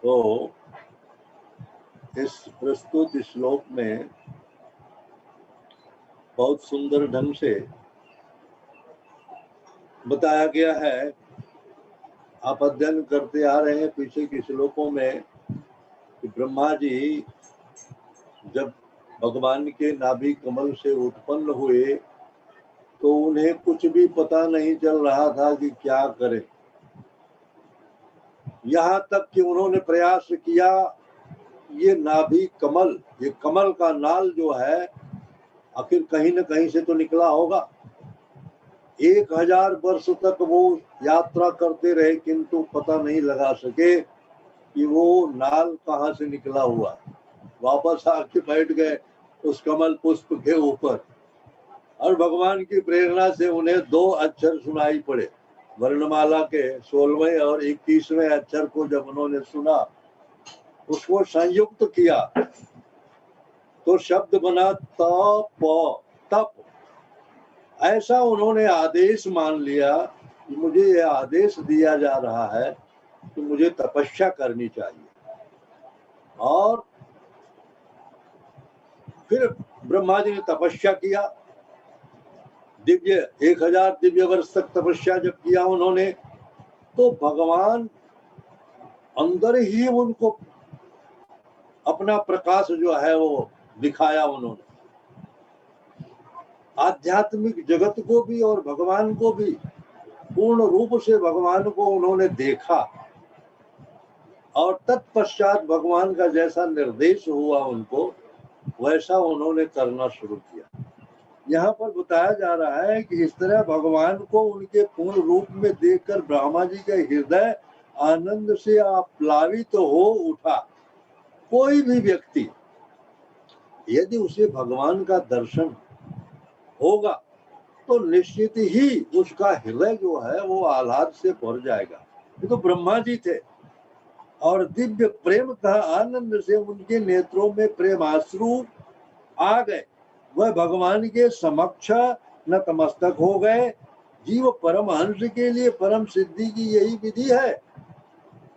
तो इस प्रस्तुत श्लोक में बहुत सुंदर ढंग से बताया गया है। आप अध्ययन करते आ रहे हैं पीछे के श्लोकों में कि ब्रह्मा जी जब भगवान के नाभि कमल से उत्पन्न हुए तो उन्हें कुछ भी पता नहीं चल रहा था कि क्या करें। यहाँ तक कि उन्होंने प्रयास किया, ये नाभि कमल, ये कमल का नाल जो है आखिर कहीं न कहीं से तो निकला होगा। 1000 वर्ष तक वो यात्रा करते रहे किंतु पता नहीं लगा सके कि वो नाल कहाँ से निकला हुआ। वापस आके बैठ गए उस कमल पुष्प के ऊपर और भगवान की प्रेरणा से उन्हें 2 अक्षर सुनाई पड़े। वर्णमाला के 16वें और 21वें अक्षर को जब उन्होंने सुना, उसको संयुक्त किया तो शब्द बना तप, तप। ऐसा उन्होंने आदेश मान लिया कि मुझे यह आदेश दिया जा रहा है कि मुझे तपस्या करनी चाहिए। और फिर ब्रह्मा जी ने तपस्या किया, 1000 दिव्य वर्ष तक तपस्या जब किया उन्होंने, तो भगवान अंदर ही उनको अपना प्रकाश जो है वो दिखाया उन्होंने। आध्यात्मिक जगत को भी और भगवान को भी पूर्ण रूप से भगवान को उन्होंने देखा और तत्पश्चात भगवान का जैसा निर्देश हुआ उनको वैसा उन्होंने करना शुरू किया। यहाँ पर बताया जा रहा है कि इस तरह भगवान को उनके पूर्ण रूप में देखकर ब्रह्मा जी का हृदय आनंद से आप्लावित हो उठा। कोई भी व्यक्ति यदि उसे भगवान का दर्शन होगा तो निश्चित ही उसका हृदय जो है वो आह्लाद से भर जाएगा। ये तो ब्रह्मा जी थे और दिव्य प्रेम का आनंद से उनके नेत्रों में प्रेमाश्रु आ गए। वह भगवान के समक्ष नतमस्तक हो गए। जीव परमहंस के लिए परम सिद्धि की यही विधि है।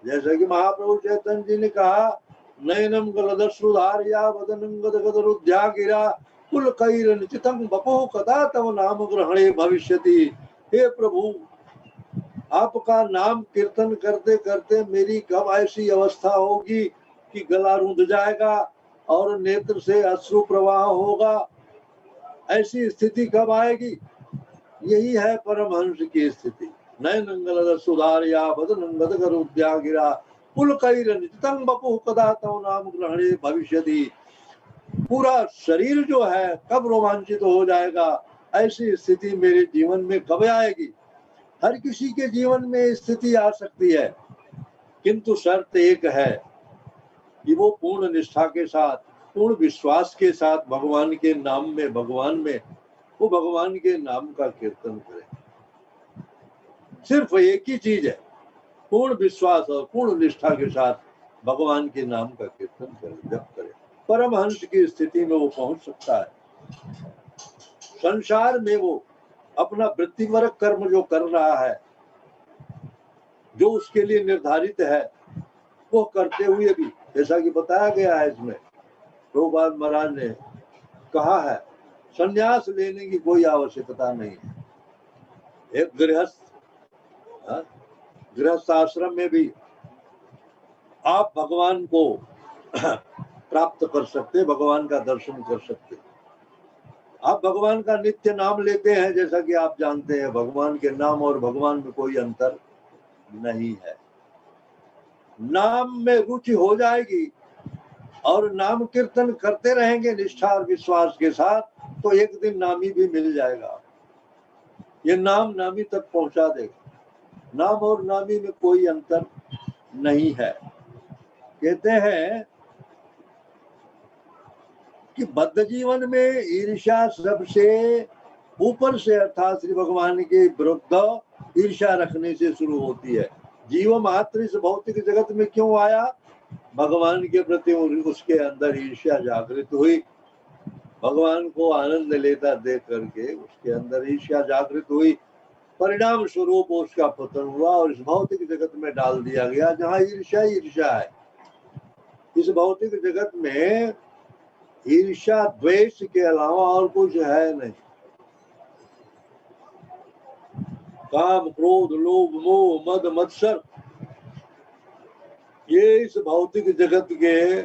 जैसा कि महाप्रभु चैतन्य जी ने कहा, नयनम गलदश्रुधार्या वदनं गदगदरुद्ध्या गिरा पुलकैरनिचितं बपुः कदा तव नाम ग्रहणे भविष्यति। हे प्रभु, आपका नाम कीर्तन करते करते मेरी कब ऐसी अवस्था होगी कि गला रूंध जाएगा और नेत्र से अश्रु प्रवाह होगा। ऐसी स्थिति कब आएगी? यही है परमहंस की स्थिति। नयनंगल सुधार्या वदनंगद गरुद्या गिरा पुलकैरनिचितं बपुः कदा तव नाम ग्रहणे भविष्यति। पूरा शरीर जो है कब रोमांचित हो जाएगा, ऐसी स्थिति मेरे जीवन में कब आएगी? हर किसी के जीवन में स्थिति आ सकती है, किंतु शर्त एक है कि वो पूर्ण निष्ठा के साथ, पूर्ण विश्वास के साथ भगवान के नाम में, भगवान में, वो भगवान के नाम का कीर्तन करे। सिर्फ एक ही चीज है, पूर्ण विश्वास और पूर्ण निष्ठा के साथ भगवान के नाम का कीर्तन करे, जप करे। परमहंस की स्थिति में वो पहुंच सकता है। संसार में वो अपना वृत्तिवर्ग कर्म जो कर रहा है, जो उसके लिए निर्धारित है, वो करते हुए भी, जैसा कि बताया गया है इसमें, प्रभुपाद महाराज ने कहा है, संन्यास लेने की कोई आवश्यकता नहीं है। एक गृहस्थ आश्रम में भी आप भगवान को प्राप्त कर सकते, भगवान का दर्शन कर सकते। आप भगवान का नित्य नाम लेते हैं, जैसा कि आप जानते हैं, भगवान के नाम और भगवान में कोई अंतर नहीं है। नाम में रुचि हो जाएगी और नाम कीर्तन करते रहेंगे निष्ठा और विश्वास के साथ, तो एक दिन नामी भी मिल जाएगा। ये नाम नामी तक पहुंचा देगा। नाम और नामी में कोई अंतर नहीं है। कहते हैं कि बद्ध जीवन में ईर्ष्या सबसे ऊपर से, अर्थात श्री भगवान के विरुद्ध ईर्ष्या रखने से शुरू होती है। जीव मात्र इस भौतिक जगत में क्यों आया? भगवान के प्रति उसके अंदर ईर्ष्या जागृत हुई। भगवान को आनंद लेता देख करके उसके अंदर ईर्ष्या जागृत हुई। परिणाम स्वरूप उसका पतन हुआ और इस भौतिक जगत में डाल दिया गया, जहाँ ईर्ष्या ईर्ष्या है। इस भौतिक जगत में ईर्ष्या द्वेष के अलावा और कुछ है नहीं। काम क्रोध लोभ मोह मद मत्सर, ये इस भौतिक जगत के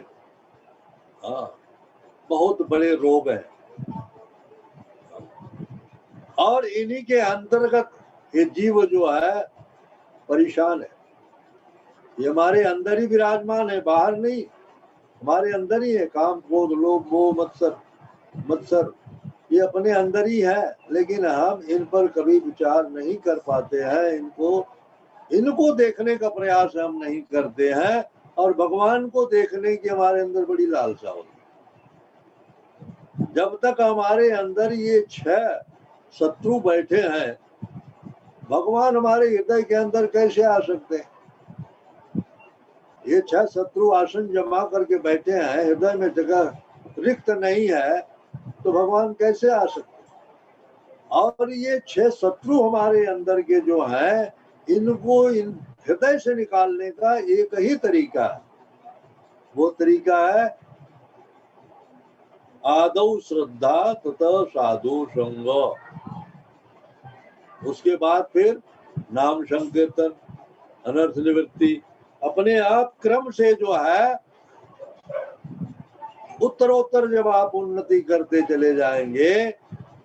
बहुत बड़े रोग हैं और इन्हीं के अंतर्गत ये जीव जो है परेशान है। ये हमारे अंदर ही विराजमान है, बाहर नहीं, हमारे अंदर ही है। काम क्रोध लोभ मोह मत्सर ये अपने अंदर ही है, लेकिन हम इन पर कभी विचार नहीं कर पाते हैं। इनको देखने का प्रयास हम नहीं करते हैं और भगवान को देखने की हमारे अंदर बड़ी लालसा होती है। जब तक हमारे अंदर ये 6 शत्रु बैठे हैं, भगवान हमारे हृदय के अंदर कैसे आ सकते हैं? ये 6 शत्रु आसन जमा करके बैठे हैं, हृदय में जगह रिक्त नहीं है, तो भगवान कैसे आ सकते? और ये 6 शत्रु हमारे अंदर के जो हैं, इनको हृदय से निकालने का एक ही तरीका है। वो तरीका है आदौ श्रद्धा तथा साधु संग, उसके बाद फिर नाम संकीर्तन, अनर्थ निवृत्ति। अपने आप क्रम से जो है उत्तरोत्तर जब आप उन्नति करते चले जाएंगे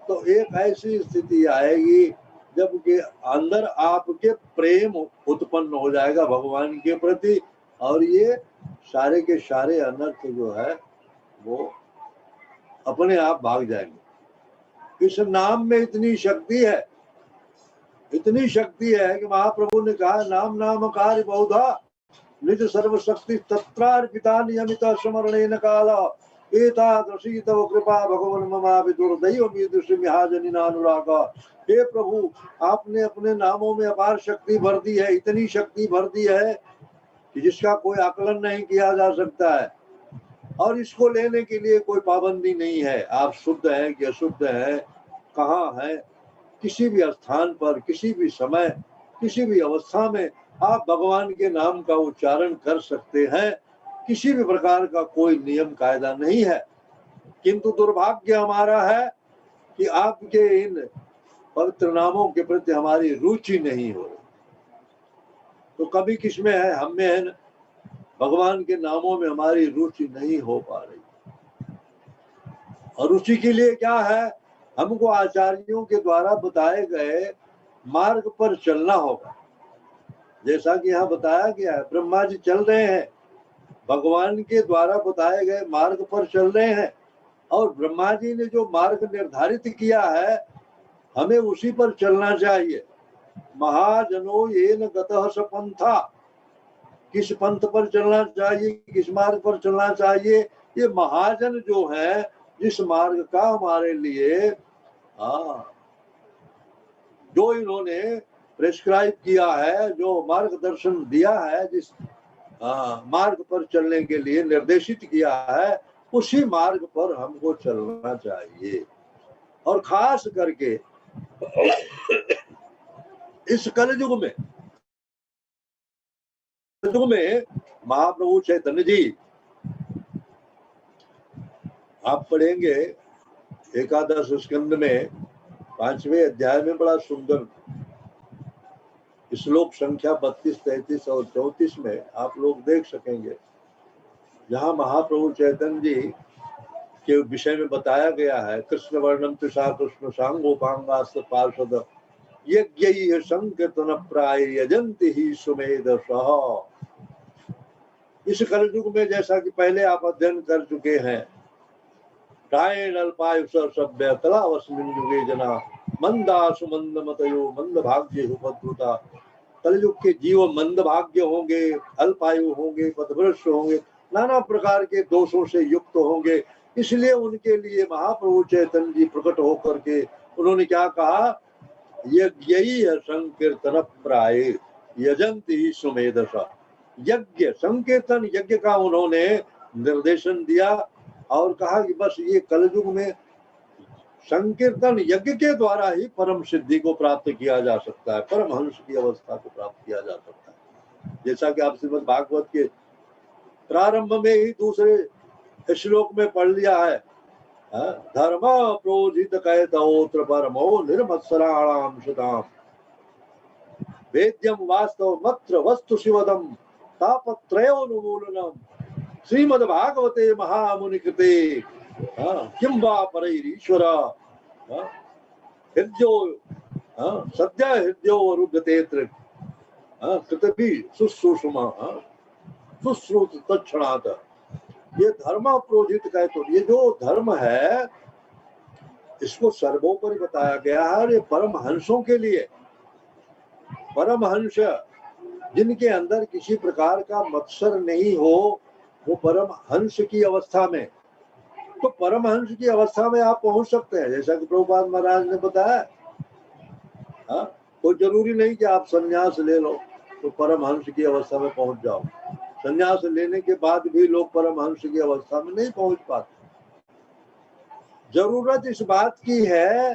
तो एक ऐसी स्थिति आएगी जबकि अंदर आपके प्रेम उत्पन्न हो जाएगा भगवान के प्रति, और ये सारे के सारे अनर्थ जो है वो अपने आप भाग जाएंगे। इस नाम में इतनी शक्ति है कि महाप्रभु ने कहा, नाम नाम कार्य बहुधा निज सर्वशक्ति तत्रार्पिता नियमित स्मरणेन काल एतादृशी तव कृपा भगवन ममा विदुर्दैव मीदृशी महाजनिनानुराग। हे प्रभु, आपने अपने नामों में अपार शक्ति भर दी है, इतनी शक्ति भर दी है कि जिसका कोई आकलन नहीं किया जा सकता है, और इसको लेने के लिए कोई पाबंदी नहीं है। आप शुद्ध हैं कि अशुद्ध हैं, कहाँ हैं, किसी भी स्थान पर, किसी भी समय, किसी भी अवस्था में आप भगवान के नाम का उच्चारण कर सकते हैं। किसी भी प्रकार का कोई नियम कायदा नहीं है। किंतु दुर्भाग्य हमारा है कि आपके इन पवित्र नामों के प्रति हमारी रुचि नहीं हो रही। तो कभी किसमें है, हम में है ना, भगवान के नामों में हमारी रुचि नहीं हो पा रही। और रुचि के लिए क्या है, हमको आचार्यों के द्वारा बताए गए मार्ग पर चलना होगा। जैसा कि यहाँ बताया गया है, ब्रह्मा जी चल रहे हैं, भगवान के द्वारा बताए गए मार्ग पर चल रहे हैं, और ब्रह्मा जी ने जो मार्ग निर्धारित किया है हमें उसी पर चलना चाहिए। महाजनो येन गतः स पंथा, किस पंथ पर चलना चाहिए, किस मार्ग पर चलना चाहिए, ये महाजन जो है जिस मार्ग का हमारे लिए जो इन्होंने प्रेस्क्राइब किया है, जो मार्गदर्शन दिया है, जिस मार्ग पर चलने के लिए निर्देशित किया है, उसी मार्ग पर हमको चलना चाहिए। और खास करके इस कलयुग में महाप्रभु चैतन्य जी, आप पढ़ेंगे एकादश स्कंद में 5वें अध्याय में बड़ा सुंदर श्लोक संख्या 32, 33 और 34 में आप लोग देख सकेंगे, जहाँ महाप्रभु चैतन्य जी के विषय में बताया गया है। कृष्ण वर्णम तुषा कृष्ण सांगोपांगास्त पार्षद यज्ञ संकीर्तन प्राय यजंति ही सुमेधसः। इस कलयुग में जैसा कि पहले आप अध्ययन कर चुके हैं, प्रायेण अल्पायुष सभ्य कलावस्मिन युगे जना मंदासु मंदमतयो मंद भाग्य उपद्रुता। कलयुग के जीव मंद भाग्य होंगे, अल्पायु होंगे, पथभ्रष्ट होंगे, नाना प्रकार के दोषों से युक्त होंगे। इसलिए उनके लिए महाप्रभु चैतन्य जी प्रकट होकर के उन्होंने क्या कहा, यज्ञ संकीर्तन प्राय यजंति ही सुमेधसा। यज्ञ संकीर्तन, यज्ञ का उन्होंने निर्देशन दिया और कहा कि बस ये कलयुग में संकीर्तन यज्ञ के द्वारा ही परम सिद्धि को प्राप्त किया जा सकता है, परमहंस की अवस्था को प्राप्त किया जा सकता है। जैसा कि आप श्रीमद् भागवत के प्रारंभ में ही दूसरे श्लोक में पढ़ लिया है, धर्म प्रोजित कहतोत्र परमो निर्मत्सराणाम सुदाम वेद्यम वास्तव मत्र वस्तु शिवदम तापत्रयोन्मूलनम श्रीमद्भागवते महामुनि कृते किं वा परैरीश्वर हृद्यो सद्य हृद्यो रुद्यते कृतभि सुश्रूषमा सुश्रुत तत्क्षणात्। ये धर्म प्रोजित का तो ये जो धर्म है इसको सर्वोपरि बताया गया है, और ये परमहंसों के लिए, परमहंस जिनके अंदर किसी प्रकार का मत्सर नहीं हो, वो परमहंस की अवस्था में, तो परमहंस की अवस्था में आप पहुंच सकते हैं, जैसा कि प्रभुपाद महाराज ने बताया। कोई जरूरी नहीं कि आप संन्यास ले लो तो परमहंस की अवस्था में पहुंच जाओ। संन्यास लेने के बाद भी लोग परमहंस की अवस्था में नहीं पहुंच पाते। जरूरत इस बात की है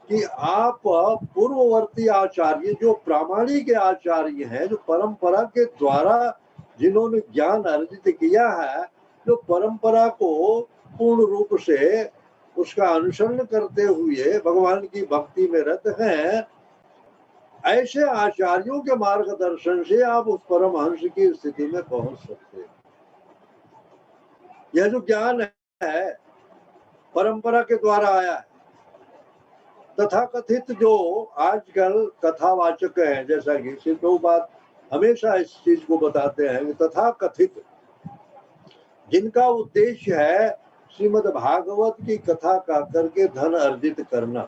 कि आप पूर्ववर्ती आचार्य, जो प्रामाणिक आचार्य हैं, जो परंपरा के द्वारा जिन्होंने ज्ञान अर्जित किया है, जो परंपरा को पूर्ण रूप से उसका अनुसरण करते हुए भगवान की भक्ति में रत हैं, ऐसे आचार्यों के मार्गदर्शन से आप उस परमहंस की स्थिति में पहुंच सकते हैं। यह जो ज्ञान है परंपरा के द्वारा आया है। तथा कथित जो आजकल कथावाचक हैं, जैसा कि श्री प्रभुपाद हमेशा इस चीज को बताते हैं, तथा कथित जिनका उद्देश्य है श्रीमद् भागवत की कथा का करके धन अर्जित करना,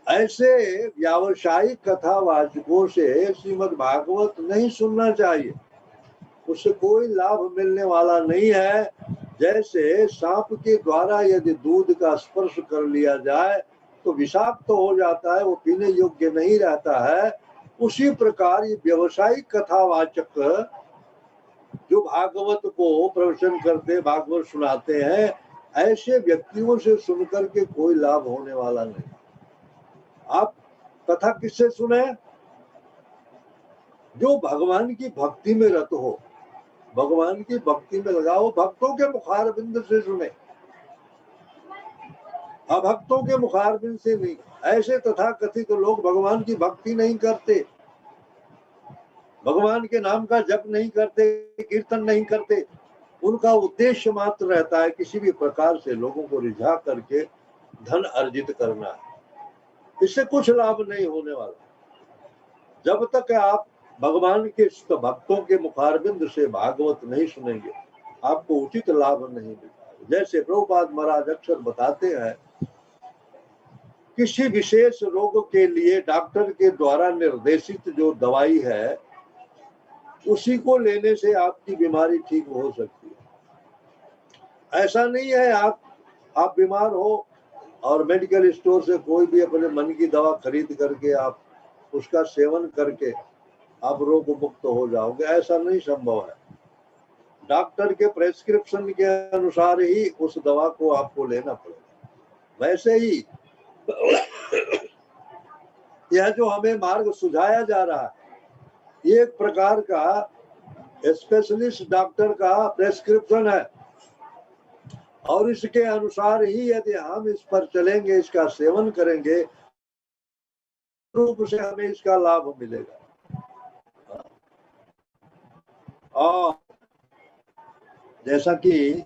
ऐसे व्यावसायिक कथावाचकों से श्रीमद् भागवत नहीं सुनना चाहिए। उससे कोई लाभ मिलने वाला नहीं है। जैसे सांप के द्वारा यदि दूध का स्पर्श कर लिया जाए तो विषाक्त तो हो जाता है, वो पीने योग्य नहीं रहता है, उसी प्रकार ये व्यावसायिक कथावाचक जो भागवत को प्रवचन करते, भागवत सुनाते हैं, ऐसे व्यक्तियों से सुनकर के कोई लाभ होने वाला नहीं। आप कथा किससे सुने? जो भगवान की भक्ति में रत हो, भगवान की भक्ति में लगाओ, भक्तों के मुखारबिंद से सुने, अभक्तों के मुखारबिंद से नहीं। ऐसे तथा कथित लोग भगवान की भक्ति नहीं करते, भगवान के नाम का जप नहीं करते, कीर्तन नहीं करते। उनका उद्देश्य मात्र रहता है किसी भी प्रकार से लोगों को रिझा करके धन अर्जित करना है। इससे कुछ लाभ नहीं होने वाला। जब तक आप भगवान के भक्तों के मुखारबिंद से भागवत नहीं सुनेंगे, आपको उचित लाभ नहीं मिलेगा। जैसे प्रभुपाद महाराज अक्सर बताते हैं, किसी विशेष रोग के लिए डॉक्टर के द्वारा निर्देशित जो दवाई है उसी को लेने से आपकी बीमारी ठीक हो सकती है। ऐसा नहीं है आप बीमार हो और मेडिकल स्टोर से कोई भी अपने मन की दवा खरीद करके आप उसका सेवन करके आप रोग मुक्त हो जाओगे, ऐसा नहीं संभव है। डॉक्टर के प्रेस्क्रिप्शन के अनुसार ही उस दवा को आपको लेना पड़ेगा। वैसे ही यह जो हमें मार्ग सुझाया जा रहा है, ये एक प्रकार का स्पेशलिस्ट डॉक्टर का प्रेस्क्रिप्शन है, और इसके अनुसार ही यदि हम इस पर चलेंगे, इसका सेवन करेंगे, रूप से हमें इसका लाभ मिलेगा। और जैसा कि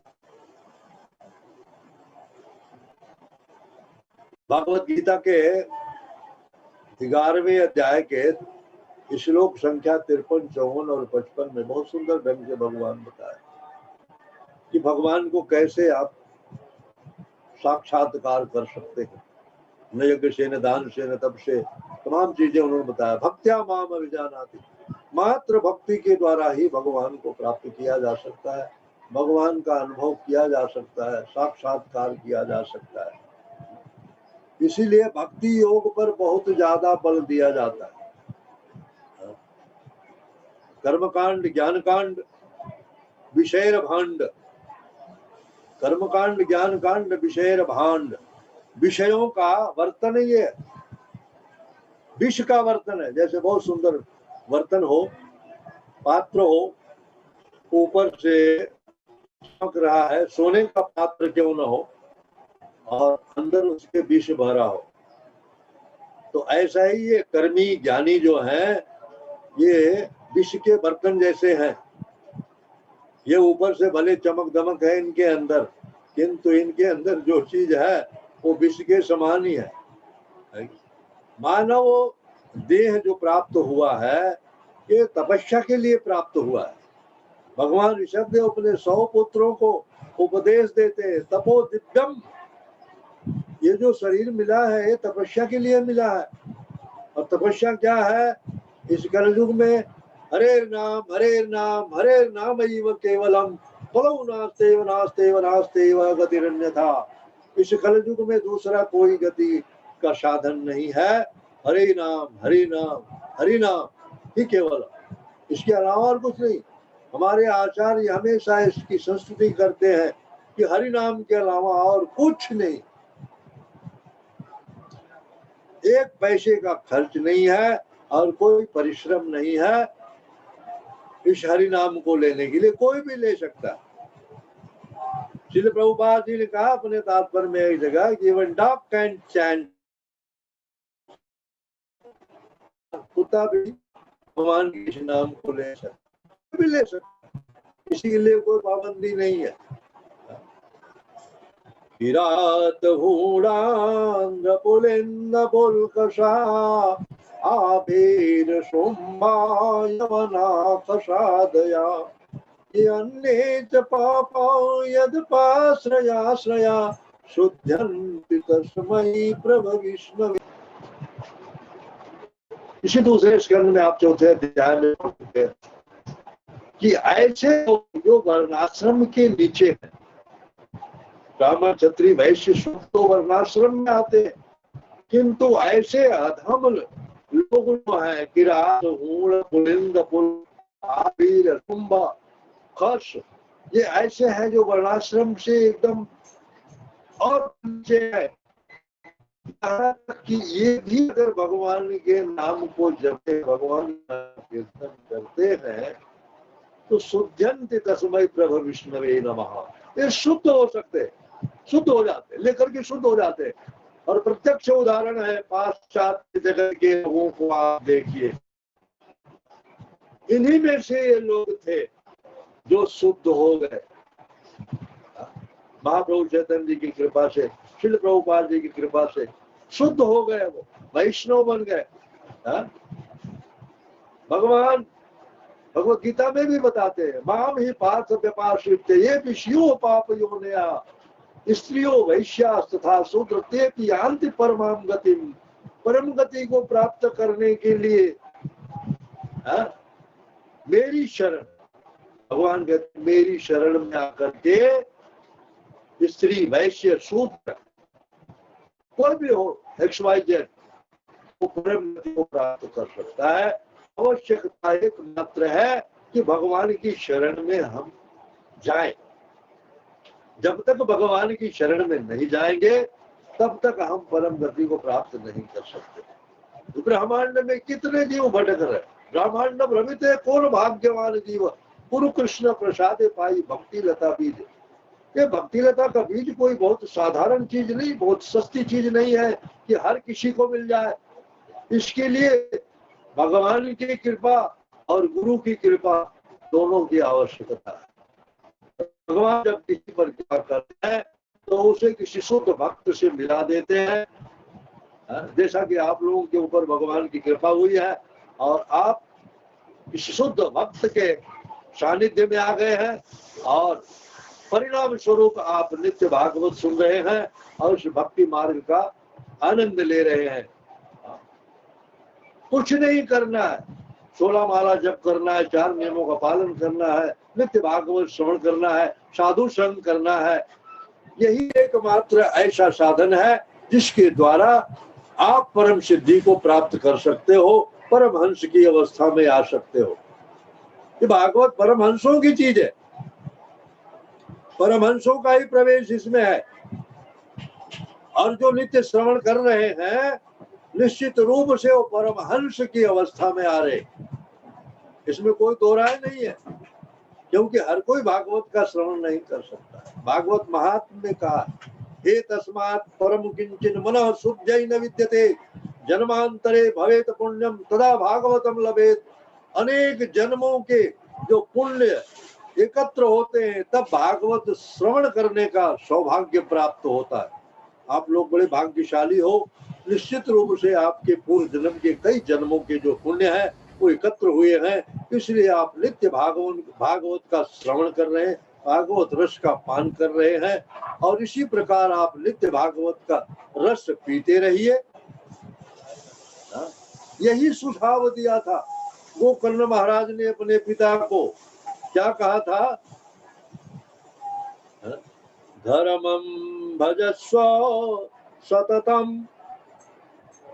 भगवत गीता के 11वें अध्याय के श्लोक संख्या 53, 54 और 55 में बहुत सुंदर ढंग से भगवान बताया कि भगवान को कैसे आप साक्षात्कार कर सकते हैं। न यज्ञ से, न दान से, न तप से, तमाम चीजें उन्होंने बताया। भक्त्या माम अभिजानाति, मात्र भक्ति के द्वारा ही भगवान को प्राप्त किया जा सकता है, भगवान का अनुभव किया जा सकता है, साक्षात्कार किया जा सकता है। इसीलिए भक्ति योग पर बहुत ज्यादा बल दिया जाता है। कर्मकांड, ज्ञान कांड, विषय भांड, कर्मकांड, ज्ञान कांड, विषय भांड, विषयों का वर्तन ये विष का वर्तन है। जैसे बहुत सुंदर वर्तन हो, पात्र हो, ऊपर से चमक रहा है, सोने का पात्र क्यों न हो, और अंदर उसके विष भरा हो। तो ऐसा ही ये कर्मी ज्ञानी जो है, ये विष के बर्तन जैसे हैं। ये ऊपर से भले चमक दमक है इनके अंदर, किंतु इनके अंदर जो चीज है वो विष के समान ही है। मानव देह जो प्राप्त हुआ है, ये तपस्या के लिए प्राप्त हुआ है। भगवान ऋषभदेव अपने 100 पुत्रों को उपदेश देते, तपो दिव्यम, ये जो शरीर मिला है ये तपस्या के लिए मिला है। और तपस्या क्या है? इस कलयुग में हरे नाम हरे नाम हरे नाम एव केवलम फलो नास्तेव नास्तेव नास्तेव गतिरन्यथा। इस कलयुग में दूसरा कोई गति का साधन नहीं है। हरे नाम ही केवल, इसके अलावा और कुछ नहीं। हमारे आचार्य हमेशा इसकी संस्तुति करते हैं कि हरि नाम के अलावा और कुछ नहीं। एक पैसे का खर्च नहीं है और कोई परिश्रम नहीं है। इस हरि नाम को लेने के लिए कोई भी ले सकता है। श्रील प्रभुपाद जी ने कहा अपने तात्पर्य में एक जगह कि इवन डॉग कैन चैंट, कुत्ता भी भगवान के इस नाम को ले सकता, भी ले सकता, इसी के लिए कोई पाबंदी नहीं है। विराट हूणांग पुलिंद पुलकषा आभीर सोम्बायवना कषादया ये अन्ये च पापा यदपाश्रयाश्रया शुद्धन्ति तस्मै प्रभु विष्णवे। इसी दूसरे स्कंद में आप चौथे अध्याय में पढ़ते हैं कि ऐसे जो वर्णाश्रम के नीचे है, ब्राह्मण क्षत्रिय वैश्य शूद्र तो वर्णाश्रम में आते हैं, किंतु ऐसे अधम लोग जो है किरात हूण पुलिंद पुल आबीर कुंभा खर्ष, ये ऐसे हैं जो वर्णाश्रम से एकदम और नीचे है। कि ये भी अगर भगवान के नाम को जपते, भगवान का कीर्तन करते हैं तो शुद्धन्ति तस्मै प्रभु विष्णवे नमः, ये शुद्ध हो सकते, शुद्ध हो जाते, लेकर के शुद्ध हो जाते। और प्रत्यक्ष उदाहरण है पाश्चात्य जगत के लोगों को आप देखिए, इन्हीं में से ये लोग थे जो शुद्ध हो गए। महाप्रभु चैतन्य जी की कृपा से, श्रील प्रभुपाद जी की कृपा से शुद्ध हो गए, वो वैष्णव बन गए। भगवान भगवत गीता में भी बताते हैं, माम ही पार्थ व्यपाश्रित ये विषयो पाप योनया स्त्रियों वैश्या तथा शूद्र ते भी यान्ति परमाम गति, परम गति को प्राप्त करने के लिए मेरी शरण, भगवान कहते मेरी शरण में आकर के स्त्री वैश्य शूद्र कोई भी हो XYZ वो परम गति को प्राप्त कर सकता है। आवश्यकता एक मात्र है कि भगवान की शरण में हम जाएं। जब तक भगवान की शरण में नहीं जाएंगे तब तक हम परम गति को प्राप्त नहीं कर सकते। ब्रह्मांड में कितने जीव भटक रहे, ब्रह्मांड भ्रमित कौन भाग्यवान जीव गुरु कृष्ण प्रसादे पाई भक्ति लता बीज। ये भक्ति लता का बीज कोई बहुत साधारण चीज नहीं, बहुत सस्ती चीज नहीं है कि हर किसी को मिल जाए। इसके लिए भगवान की कृपा और गुरु की कृपा दोनों की आवश्यकता है। भगवान जब किसी पर कृपा करते हैं तो उसे किसी शुद्ध भक्त से मिला देते हैं, जैसा कि आप लोगों के ऊपर भगवान की कृपा हुई है और आप इस शुद्ध भक्त के सानिध्य में आ गए हैं और परिणाम स्वरूप आप नित्य भागवत सुन रहे हैं और उस भक्ति मार्ग का आनंद ले रहे हैं। कुछ नहीं करना है, 16 माला जप करना है, 4 नियमों का पालन करना है, नित्य भागवत श्रवण करना है, साधु संग करना है। यही एकमात्र ऐसा साधन है जिसके द्वारा आप परम सिद्धि को प्राप्त कर सकते हो, परमहंस की अवस्था में आ सकते हो। ये भागवत परमहंसों की चीज है, परमहंसों का ही प्रवेश इसमें है। और जो नित्य श्रवण कर रहे हैं निश्चित रूप से वो परमहंस की अवस्था में आ रहे, इसमें कोई दो राय नहीं है। क्योंकि हर कोई भागवत का श्रवण नहीं कर सकता। भागवत महात्म में कहा, हे तस्मात् परम किंचन मनः शुद्धै न विद्यते जन्मांतरे भवेत पुण्यम तदा भागवतम लभेत। अनेक जन्मों के जो पुण्य एकत्र होते हैं तब भागवत श्रवण करने का सौभाग्य प्राप्त होता है। आप लोग बड़े भाग्यशाली हो, निश्चित रूप से आपके पूर्व जन्म के कई जन्मों के जो पुण्य है वो एकत्र हुए हैं, इसलिए आप नित्य भागवत का श्रवण कर रहे हैं, भागवत रस का पान कर रहे हैं, और इसी प्रकार आप नित्य भागवत का रस पीते रहिए। यही सुझाव दिया था गोकर्ण महाराज ने अपने पिता को। क्या कहा था? धर्मं भजस्व सततम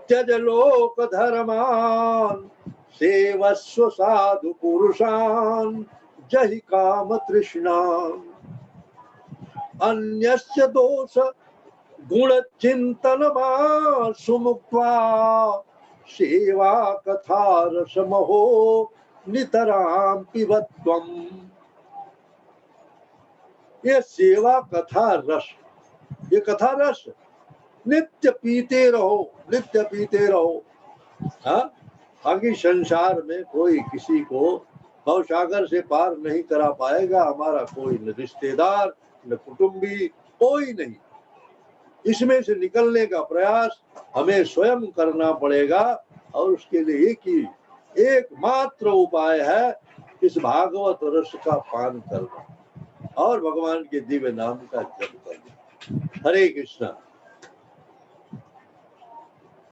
त्यज लोक धर्मान सेवस्व साधु पुरुषान जहि काम तृष्णान। अन्यस्य दोष गुण चिंतन सुमुक्त्वा सेवा कथा रसमहो नितराम पिबत्वम। ये सेवा कथा रस, ये कथा रस नित्य पीते रहो, नित्य पीते रहो। हाँ, आगे संसार में कोई किसी को भवसागर से पार नहीं करा पाएगा। हमारा कोई न रिश्तेदार न कुटुंबी, कोई नहीं। इसमें से निकलने का प्रयास हमें स्वयं करना पड़ेगा, और उसके लिए एकमात्र उपाय है इस भागवत रस का पान करना और भगवान के दिव्य नाम का जप करना। हरे कृष्णा।